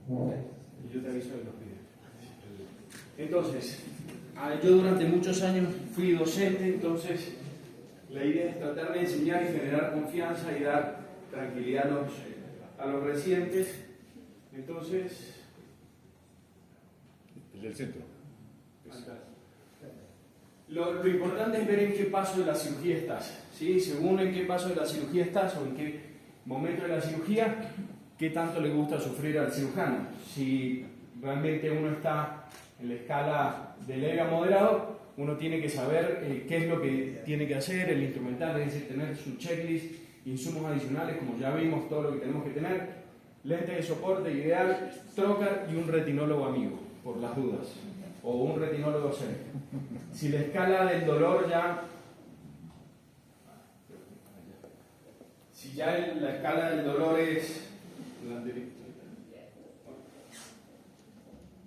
Y yo te aviso de los videos. Entonces, yo durante muchos años fui docente, entonces la idea es tratar de enseñar y generar confianza y dar tranquilidad a los residentes. Entonces, el del centro. Lo importante es ver en qué paso de la cirugía estás, ¿sí? Según en qué paso de la cirugía estás o en qué momento de la cirugía, qué tanto le gusta sufrir al cirujano. Si realmente uno está en la escala de leve a moderado, uno tiene que saber qué es lo que tiene que hacer, el instrumental, es decir, tener su checklist, insumos adicionales, como ya vimos, todo lo que tenemos que tener, lentes de soporte ideal, trocar y un retinólogo amigo, por las dudas, o un retinólogo serio. Si la escala del dolor ya... Si ya la escala del dolor es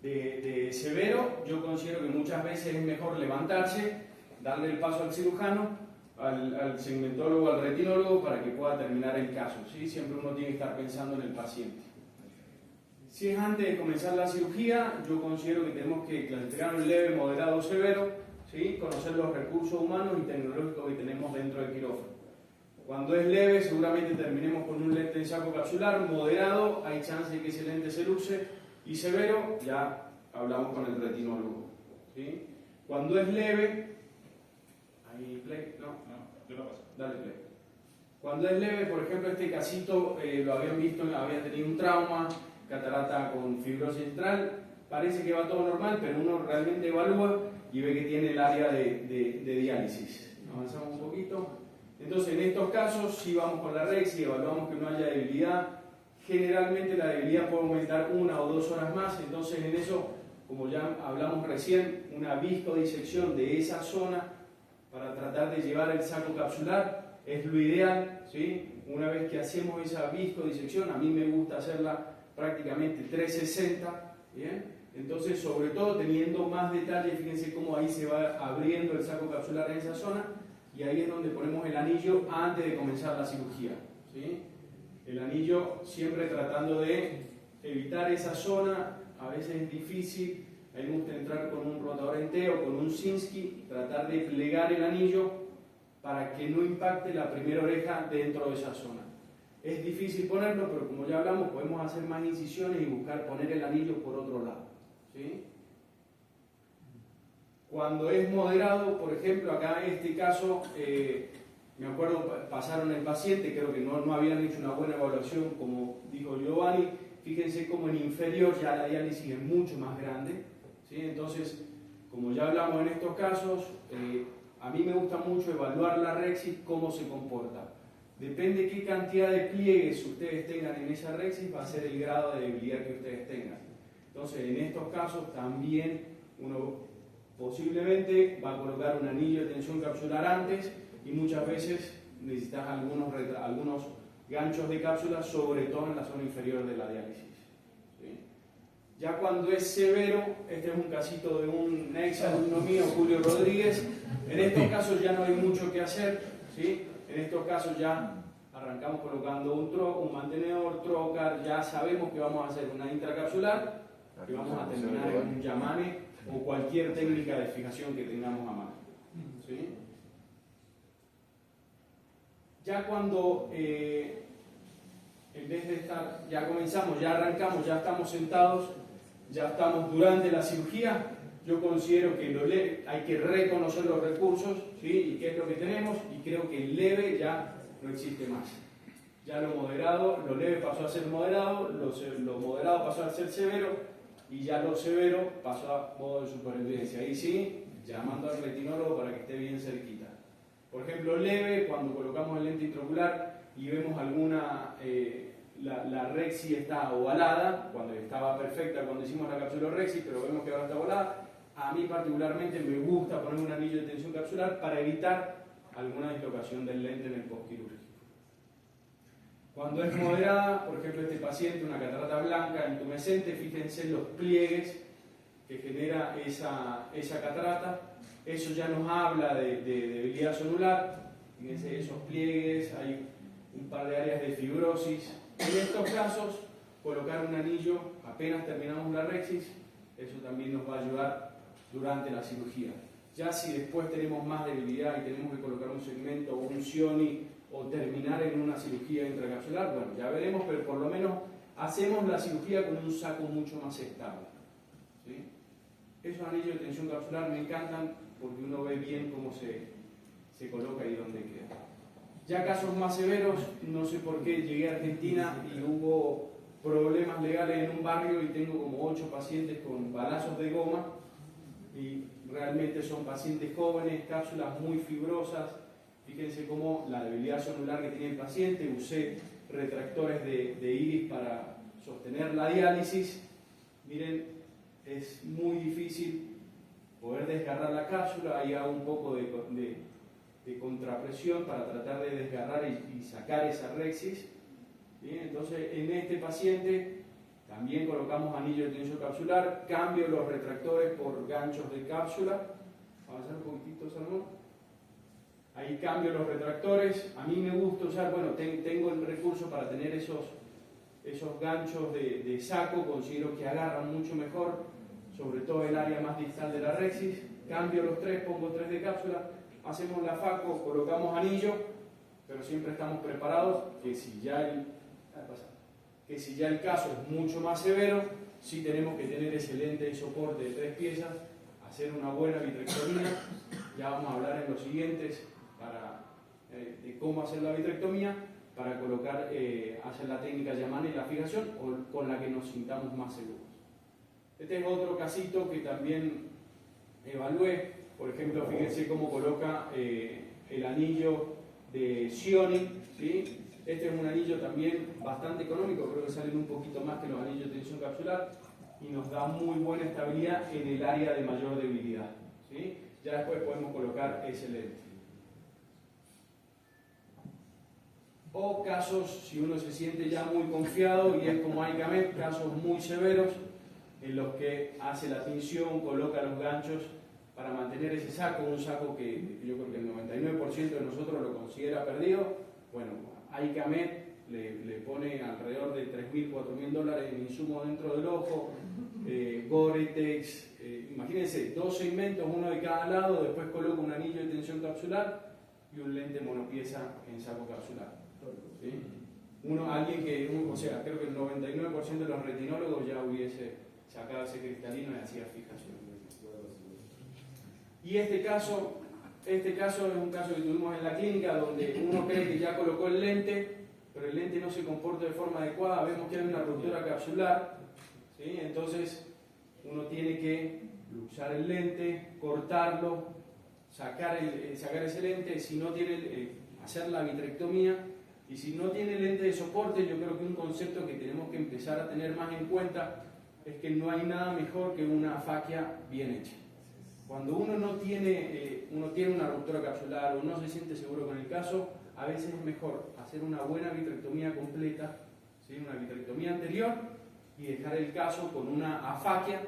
de severo, yo considero que muchas veces es mejor levantarse, darle el paso al cirujano, al segmentólogo, al retinólogo, para que pueda terminar el caso, ¿sí? Siempre uno tiene que estar pensando en el paciente. Si es antes de comenzar la cirugía, yo considero que tenemos que clasificarlo en leve, moderado o severo, ¿sí? Conocer los recursos humanos y tecnológicos que tenemos dentro del quirófano. Cuando es leve, seguramente terminemos con un lente en saco capsular. Moderado, hay chance de que ese lente se luce. Y severo, ya hablamos con el retinólogo, ¿sí? Cuando es leve, ¿hay play? No, yo lo paso. Dale play. Cuando es leve, por ejemplo, este casito lo habían visto, había tenido un trauma, catarata con fibrosis central, parece que va todo normal, pero uno realmente evalúa y ve que tiene el área de diálisis. Avanzamos un poquito. Entonces, en estos casos, si vamos con la REX y evaluamos que no haya debilidad, generalmente la debilidad puede aumentar 1 o 2 horas más. Entonces, en eso, como ya hablamos recién, una viscodisección de esa zona para tratar de llevar el saco capsular es lo ideal, ¿sí? Una vez que hacemos esa viscodisección, a mí me gusta hacerla prácticamente 360, ¿bien? Entonces, sobre todo teniendo más detalle, fíjense cómo ahí se va abriendo el saco capsular en esa zona, y ahí es donde ponemos el anillo antes de comenzar la cirugía, ¿sí? El anillo siempre tratando de evitar esa zona, a veces es difícil, a mí me gusta entrar con un rotador entero, con un Sinski, tratar de plegar el anillo para que no impacte la primera oreja dentro de esa zona. Es difícil ponerlo, pero como ya hablamos, podemos hacer más incisiones y buscar poner el anillo por otro lado, ¿sí? Cuando es moderado, por ejemplo, acá en este caso, me acuerdo, pasaron el paciente, creo que no habían hecho una buena evaluación, como dijo Giovanni, fíjense cómo en inferior ya la diálisis es mucho más grande, ¿sí? Entonces, como ya hablamos en estos casos, a mí me gusta mucho evaluar la rexis, cómo se comporta. Depende qué cantidad de pliegues ustedes tengan en esa rexis, va a ser el grado de debilidad que ustedes tengan. Entonces, en estos casos también uno posiblemente va a colocar un anillo de tensión capsular antes, y muchas veces necesitas algunos ganchos de cápsula, sobre todo en la zona inferior de la diálisis, ¿sí? Ya cuando es severo, este es un casito de un ex alumno mío, Julio Rodríguez. En estos casos ya no hay mucho que hacer, ¿sí? En estos casos ya arrancamos colocando un mantenedor, trocar, ya sabemos que vamos a hacer una intracapsular, que vamos a terminar en un Yamane o cualquier técnica de fijación que tengamos a mano, ¿sí? Ya cuando, en vez de estar, ya comenzamos, ya arrancamos, ya estamos sentados, ya estamos durante la cirugía, yo considero que hay que reconocer los recursos, ¿sí? Y qué es lo que tenemos, y creo que el leve ya no existe más. Ya lo moderado, lo leve pasó a ser moderado, lo moderado pasó a ser severo, y ya lo severo pasó a modo de supervivencia. Ahí sí, llamando al retinólogo para que esté bien cerquita. Por ejemplo, leve, cuando colocamos el lente intraocular y vemos alguna, la rexi está ovalada, cuando estaba perfecta cuando hicimos la cápsula rexi, pero vemos que ahora está ovalada. A mí particularmente me gusta poner un anillo de tensión capsular para evitar alguna dislocación del lente en el postquirúrgico. Cuando es moderada, por ejemplo, este paciente, una catarata blanca intumescente, fíjense los pliegues que genera esa catarata. Eso ya nos habla de debilidad sonular. Fíjense esos pliegues, hay un par de áreas de fibrosis. En estos casos, colocar un anillo apenas terminamos la rexis, eso también nos va a ayudar durante la cirugía. Ya si después tenemos más debilidad y tenemos que colocar un segmento o un Cioni o terminar en una cirugía intracapsular, bueno, ya veremos, pero por lo menos hacemos la cirugía con un saco mucho más estable. ¿Sí? Esos anillos de tensión capsular me encantan porque uno ve bien cómo se coloca y dónde queda. Ya casos más severos, no sé por qué llegué a Argentina y hubo problemas legales en un barrio y tengo como 8 pacientes con balazos de goma y realmente son pacientes jóvenes, cápsulas muy fibrosas. Fíjense cómo la debilidad celular que tiene el paciente, usé retractores de iris para sostener la diálisis. Miren, es muy difícil poder desgarrar la cápsula, ahí hago un poco de contrapresión para tratar de desgarrar y sacar esa rexis. Bien, entonces en este paciente también colocamos anillo de tensión capsular, cambio los retractores por ganchos de cápsula. Avanzar un poquitito, Salomón. Ahí cambio los retractores. A mí me gusta usar, bueno, tengo el recurso para tener esos ganchos de saco, considero que agarran mucho mejor, sobre todo el área más distal de la rexis. Cambio los 3, pongo 3 de cápsula, hacemos la faco, colocamos anillo, pero siempre estamos preparados que si ya el caso es mucho más severo, sí tenemos que tener ese lente de soporte de 3 piezas, hacer una buena vitrectomía. Ya vamos a hablar en los siguientes de cómo hacer la vitrectomía para colocar, hacer la técnica Yamane y la fijación con la que nos sintamos más seguros. Este es otro casito que también evalué. Por ejemplo, fíjense cómo coloca el anillo de Cioni, ¿sí? Este es un anillo también bastante económico, creo que salen un poquito más que los anillos de tensión capsular y nos da muy buena estabilidad en el área de mayor debilidad, ¿sí? Ya después podemos colocar ese lente. O casos, si uno se siente ya muy confiado y es como Aikamet, casos muy severos en los que hace la tinción, coloca los ganchos para mantener ese saco, un saco que yo creo que el 99% de nosotros lo considera perdido. Bueno, Aikamet le pone alrededor de $3.000, $4.000 en insumo dentro del ojo, Gore-Tex, imagínense, 2 segmentos, uno de cada lado, después coloca un anillo de tensión capsular y un lente monopieza en saco capsular. ¿Sí? Alguien que, o sea, creo que el 99% de los retinólogos ya hubiese sacado ese cristalino y hacía fijación. Y este caso es un caso que tuvimos en la clínica donde uno cree que ya colocó el lente, pero el lente no se comporta de forma adecuada, vemos que hay una ruptura capsular, ¿sí? Entonces uno tiene que luxar el lente, cortarlo, sacar ese lente, si no tiene, hacer la vitrectomía, y si no tiene lente de soporte, yo creo que un concepto que tenemos que empezar a tener más en cuenta es que no hay nada mejor que una faquia bien hecha. Cuando uno tiene una ruptura capsular o no se siente seguro con el caso, a veces es mejor hacer una buena vitrectomía completa, ¿sí? Una vitrectomía anterior y dejar el caso con una afaquia,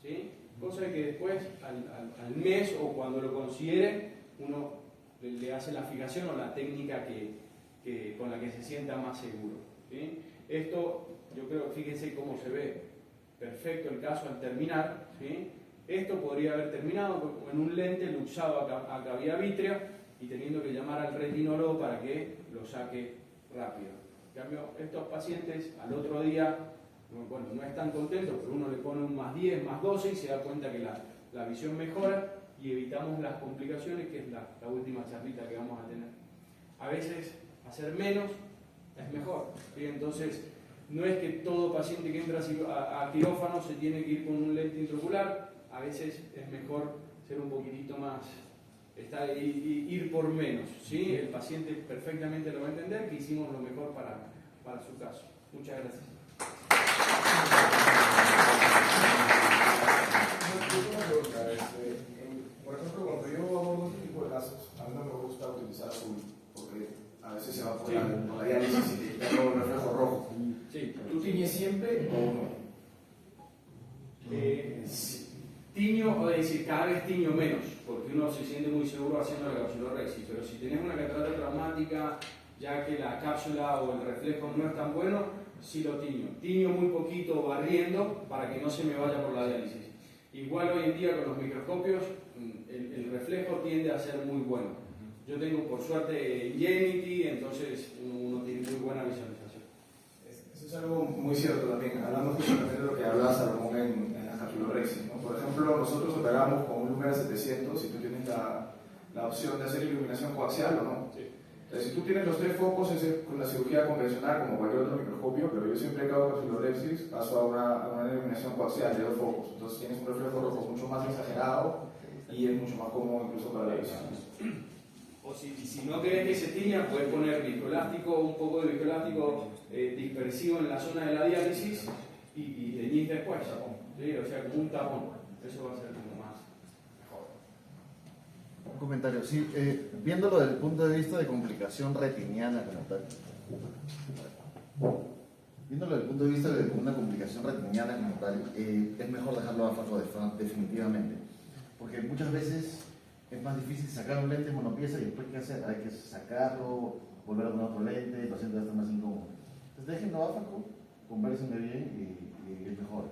¿sí? Cosa que después, al mes o cuando lo considere, uno le hace la fijación o la técnica con la que se sienta más seguro, ¿sí? Esto, yo creo, fíjense cómo se ve perfecto el caso al terminar, ¿sí? Esto podría haber terminado en un lente luxado a cavidad vítrea y teniendo que llamar al retinólogo para que lo saque rápido. En cambio, estos pacientes al otro día, bueno, no están contentos, pero uno le pone un +10, +12 y se da cuenta que la visión mejora y evitamos las complicaciones, que es la última charlita que vamos a tener. A veces hacer menos es mejor, ¿sí? Entonces, no es que todo paciente que entra a quirófano se tiene que ir con un lente intraocular. A veces es mejor ser un poquitito más, ir por menos, ¿sí? El paciente perfectamente lo va a entender que hicimos lo mejor para su caso. Muchas gracias. Una pregunta, por ejemplo, cuando yo abordo este tipo de casos, a mí no me gusta utilizar azul, porque a veces se va por la diálisis y tengo un reflejo rojo. Sí. ¿Tú tiñes siempre o no? Tiño, es decir, cada vez tiño menos, porque uno se siente muy seguro haciendo la capsulorrexis, pero si tenés una catarata traumática, ya que la cápsula o el reflejo no es tan bueno, sí lo tiño muy poquito barriendo para que no se me vaya por la diálisis. Igual hoy en día con los microscopios el reflejo tiende a ser muy bueno. Yo tengo por suerte Ingenuity, entonces uno tiene muy buena visualización. Eso es algo muy cierto también, hablando justamente de lo que hablaba Salomón en la capsulorexis, ¿no? Por ejemplo, nosotros operamos con un Lumera 700 si tú tienes la opción de hacer iluminación coaxial o no. Sí. Entonces, si tú tienes los tres focos, es con la cirugía convencional, como cualquier otro microscopio, pero yo siempre que hago capsulorexis paso a una iluminación coaxial de 2 focos. Entonces tienes un reflejo rojo mucho más exagerado y es mucho más cómodo incluso para la visión. O si no querés que se tiña, puedes poner viscoelástico, un poco de viscoelástico dispersivo en la zona de la diálisis y teñís después. ¿Sí? O sea, como un tapón. Eso va a ser como más mejor. Un comentario, sí, viéndolo desde el punto de vista de complicación retiniana como tal. Viéndolo desde el punto de vista de una complicación retiniana como tal, es mejor dejarlo a farro definitivamente. Porque muchas veces es más difícil sacar un lente monopieza y después ¿qué hacer? Hay que sacarlo, volver a poner otro lente, el paciente va a estar más incómodo. Entonces déjenlo a farro, conversen bien y es mejor.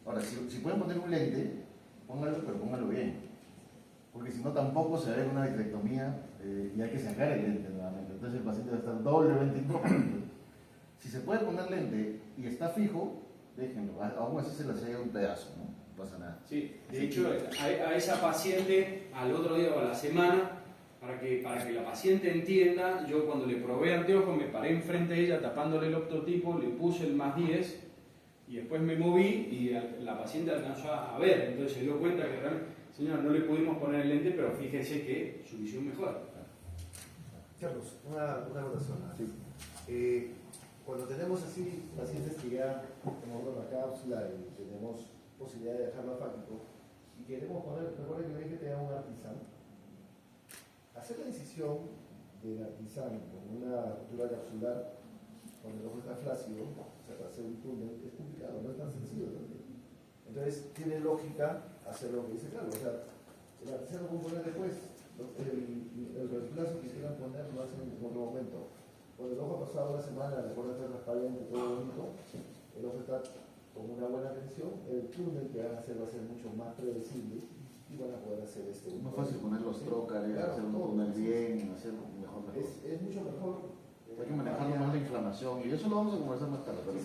Ahora, si pueden poner un lente, póngalo, pero póngalo bien. Porque si no tampoco se va a ver una vitrectomía y hay que sacar el lente nuevamente. Entonces el paciente va a estar doblemente incómodo. Si se puede poner lente y está fijo, déjenlo. Aún así se le hace un pedazo, ¿no? No pasa nada. Sí, de hecho, a esa paciente al otro día o a la semana, para que la paciente entienda, yo cuando le probé anteojos me paré enfrente de ella tapándole el optotipo, le puse el +10 y después me moví y la paciente alcanzó a ver. Entonces se dio cuenta que realmente, señora, no le pudimos poner el lente, pero fíjese que su visión mejora. Carlos, una anotación. Sí. Cuando tenemos así pacientes que ya hemos roto la cápsula y tenemos posibilidad de dejarlo afáctico y queremos poner, recuerden que dije que te da un artisán, hacer la incisión del artisán con una rotura capsular cuando el ojo está flácido, o sea, para hacer un túnel, es complicado, no es tan sencillo también. Entonces, tiene lógica hacer lo que dice Carlos, o sea, el artisán lo pueden poner después, el reemplazo que quieran poner lo hacen en otro momento. Cuando el ojo ha pasado una semana, la cuerda está transparente, todo bonito, el ojo está con una buena tensión, el túnel que van a hacer va a ser mucho más predecible y van a poder hacer Es más fácil poner los trócares, claro, hacer un todo, túnel sí. bien, hacer mejor. Es mucho mejor. Hay que manejar más la inflamación y eso lo vamos a conversar más tarde, pero